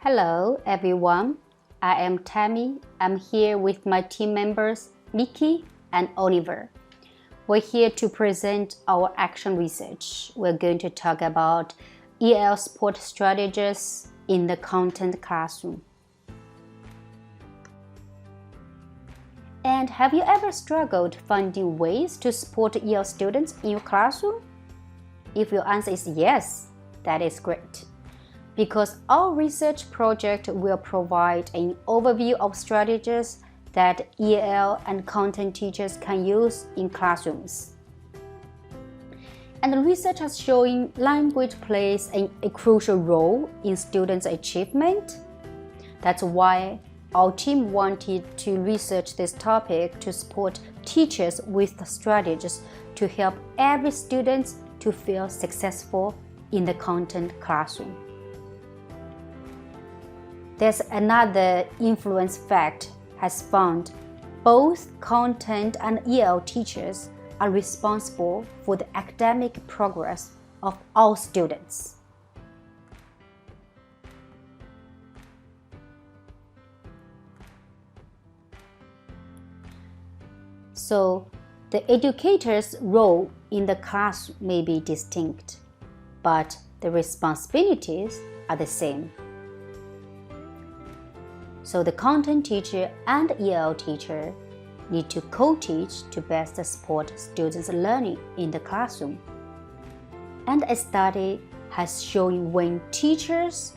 Hello everyone, I am Tammy. I'm here with my team members Mickey and Oliver. We're here to present our action research. We're going to talk about EL support strategies in the content classroom. And have you ever struggled finding ways to support EL students in your classroom? If your answer is yes, that is great. Because our research project will provide an overview of strategies that EL and content teachers can use in classrooms. And the research has shown language plays a crucial role in students' achievement. That's why our team wanted to research this topic to support teachers with strategies to help every student to feel successful in the content classroom. There's another influence fact has found both content and EL teachers are responsible for the academic progress of all students. So, the educator's role in the class may be distinct, but the responsibilities are the same. So the content teacher and EL teacher need to co-teach to best support students' learning in the classroom. And a study has shown when teachers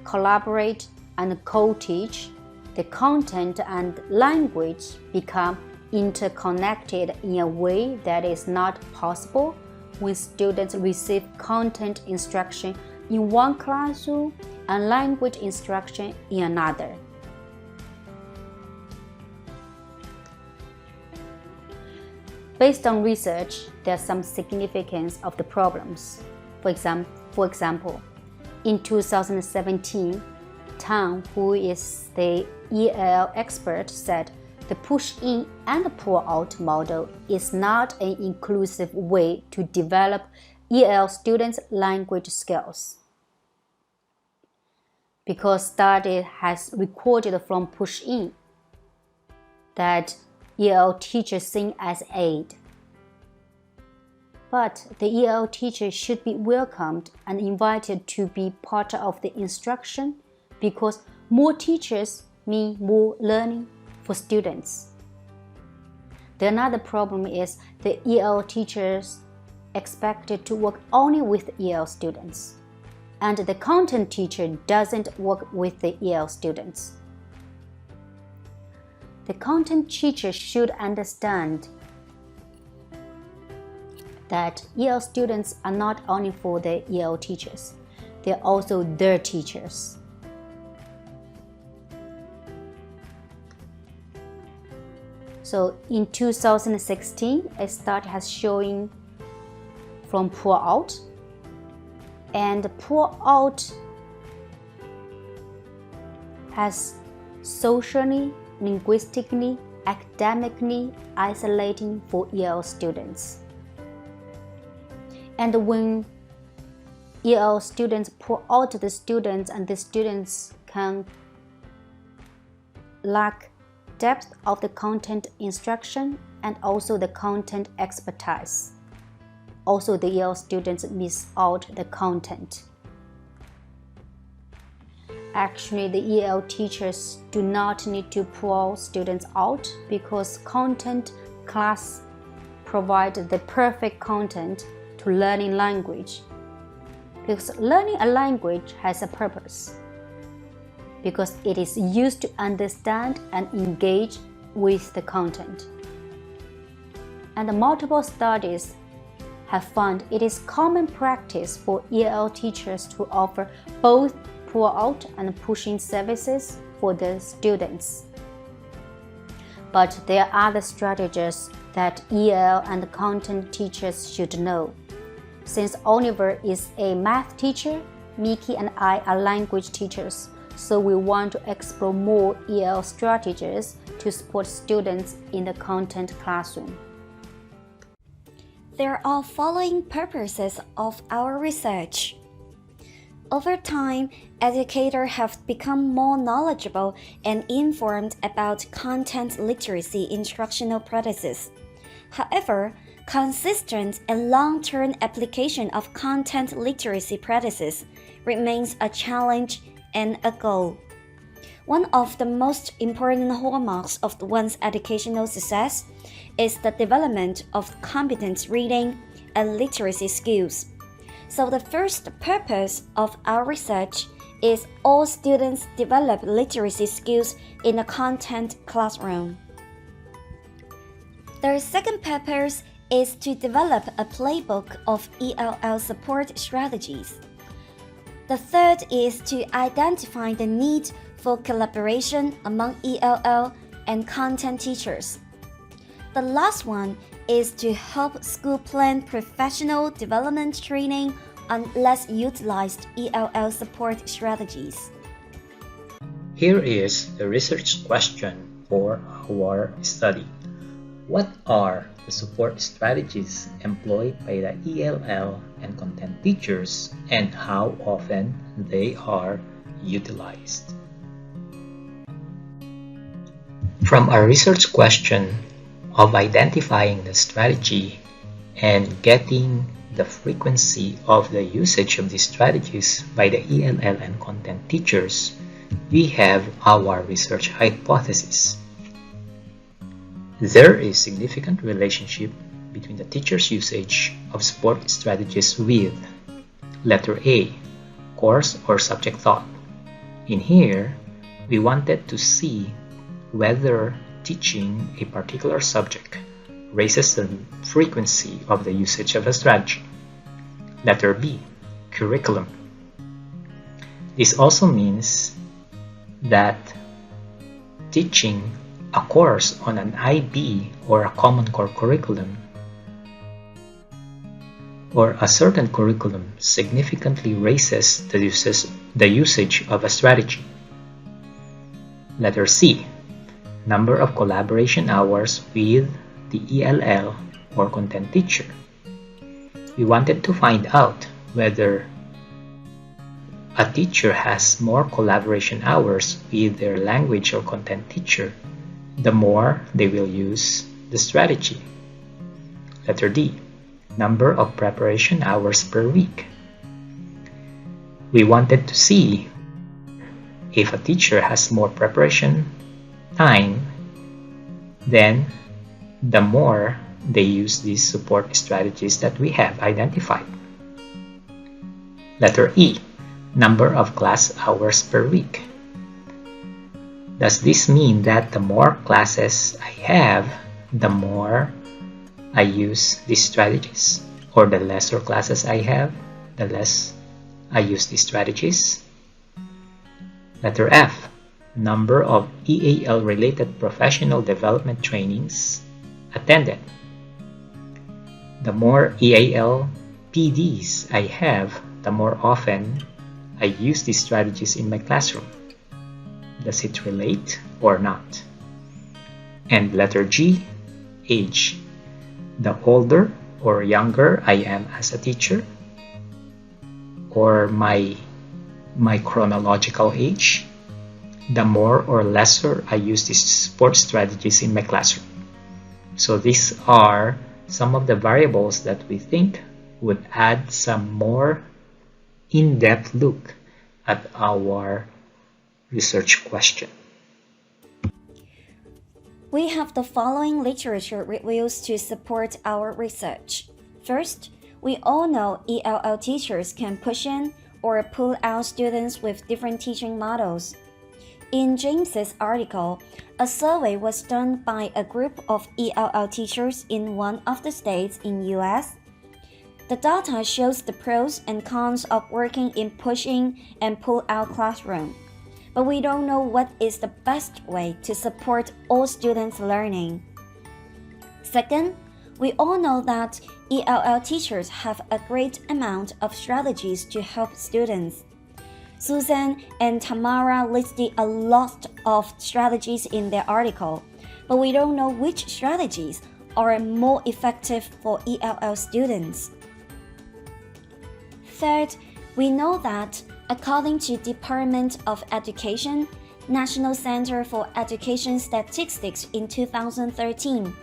collaborate and co-teach, the content and language become interconnected in a way that is not possible when students receive content instruction in one classroom and language instruction in another. Based on research, there's some significance of the problems. For example, in 2017, Tang, who is the EL expert, said the push-in and pull-out model is not an inclusive way to develop EL students' language skills. Because study has recorded from push-in that EL teachers sing as aid. But the EL teacher should be welcomed and invited to be part of the instruction because more teachers mean more learning for students. The another problem is the EL teachers expected to work only with EL students, and the content teacher doesn't work with the EL students. The content teacher should understand that EL students are not only for the EL teachers, they're also their teachers. So in 2016, a study has shown from pull-out, and pull-out has socially, linguistically, academically isolating for EL students. And when EL students pull out the students and the students can lack depth of the content instruction and also the content expertise. Also, the EL students miss out the content. Actually, the EL teachers do not need to pull students out because content class provides the perfect content to learning language. Because learning a language has a purpose. Because it is used to understand and engage with the content. And multiple studies have found it is common practice for EL teachers to offer both pull-out and push-in services for the students. But there are other strategies that EL and content teachers should know. Since Oliver is a math teacher, Mickey and I are language teachers, so we want to explore more EL strategies to support students in the content classroom. There are following purposes of our research. Over time, educators have become more knowledgeable and informed about content literacy instructional practices. However, consistent and long-term application of content literacy practices remains a challenge and a goal. One of the most important hallmarks of one's educational success is the development of competent reading and literacy skills. So the first purpose of our research is all students develop literacy skills in a content classroom. The second purpose is to develop a playbook of ELL support strategies. The third is to identify the need for collaboration among ELL and content teachers. The last one is to help school plan professional development training on less utilized ELL support strategies. Here is the research question for our study. What are the support strategies employed by the ELL and content teachers and how often they are utilized? From our research question of identifying the strategy and getting the frequency of the usage of these strategies by the ELL and content teachers, we have our research hypothesis. There is significant relationship between the teacher's usage of support strategies with letter A, course or subject thought. In here, we wanted to see whether teaching a particular subject raises the frequency of the usage of a strategy. Letter B, curriculum. This also means that teaching a course on an IB or a common core curriculum or a certain curriculum significantly raises the usage of a strategy. Letter C, number of collaboration hours with the ELL or content teacher. We wanted to find out whether a teacher has more collaboration hours with their language or content teacher, the more they will use the strategy. Letter D, number of preparation hours per week. We wanted to see if a teacher has more preparation time, then the more they use these support strategies that we have identified. Letter E, number of class hours per week. Does this mean that the more classes I have, the more I use these strategies? Or the lesser classes I have, the less I use these strategies? Letter F, number of EAL-related professional development trainings attended. The more EAL PDs I have, the more often I use these strategies in my classroom. Does it relate or not? And letter G, age. The older or younger I am as a teacher, or my chronological age, the more or lesser I use these support strategies in my classroom. So these are some of the variables that we think would add some more in-depth look at our research question. We have the following literature reviews to support our research. First, we all know ELL teachers can push in or pull out students with different teaching models. In James's article, a survey was done by a group of ELL teachers in one of the states in US. The data shows the pros and cons of working in push-in and pull-out classroom, but we don't know what is the best way to support all students' learning. Second, we all know that ELL teachers have a great amount of strategies to help students. Susan and Tamara listed a lot of strategies in their article, but we don't know which strategies are more effective for ELL students. Third, we know that According to Department of Education, National Center for Education Statistics in 2013,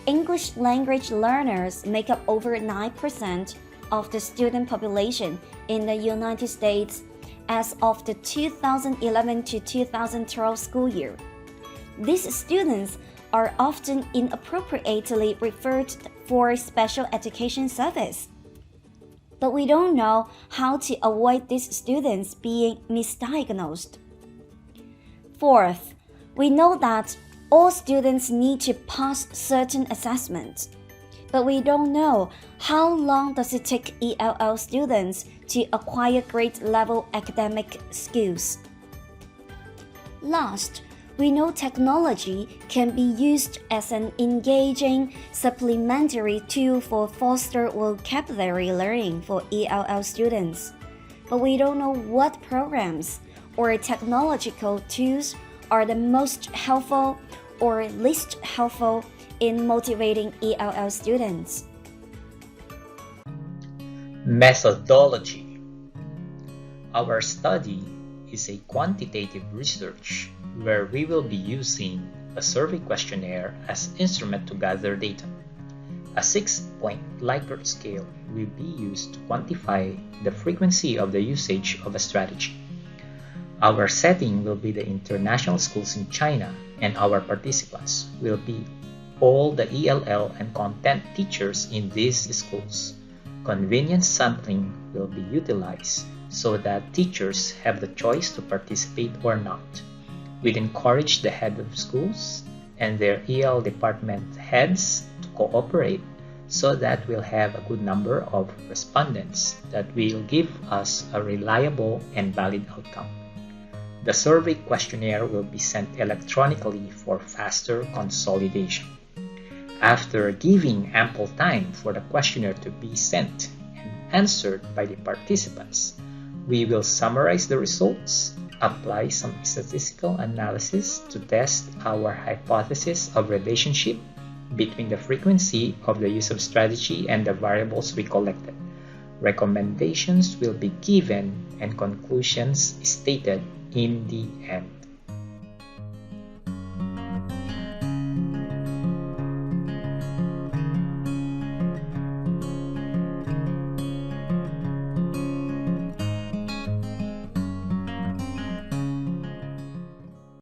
English language learners make up over 9% of the student population in the United States as of the 2011 to 2012 school year. These students are often inappropriately referred for special education service. But we don't know how to avoid these students being misdiagnosed. Fourth, we know that all students need to pass certain assessments, but we don't know how long does it take ELL students to acquire grade-level academic skills. Last, we know technology can be used as an engaging supplementary tool for foster vocabulary learning for ELL students, but we don't know what programs or technological tools are the most helpful or least helpful in motivating ELL students. Methodology. Our study is a quantitative research where we will be using a survey questionnaire as instrument to gather data. A 6-point Likert scale will be used to quantify the frequency of the usage of a strategy. Our setting will be the international schools in China, and our participants will be all the ELL and content teachers in these schools. Convenience sampling will be utilized so that teachers have the choice to participate or not. We'd encourage the head of schools and their EL department heads to cooperate so that we'll have a good number of respondents that will give us a reliable and valid outcome. The survey questionnaire will be sent electronically for faster consolidation. After giving ample time for the questionnaire to be sent and answered by the participants, we will summarize the results, apply some statistical analysis to test our hypothesis of relationship between the frequency of the use of strategy and the variables we collected. Recommendations will be given and conclusions stated in the end.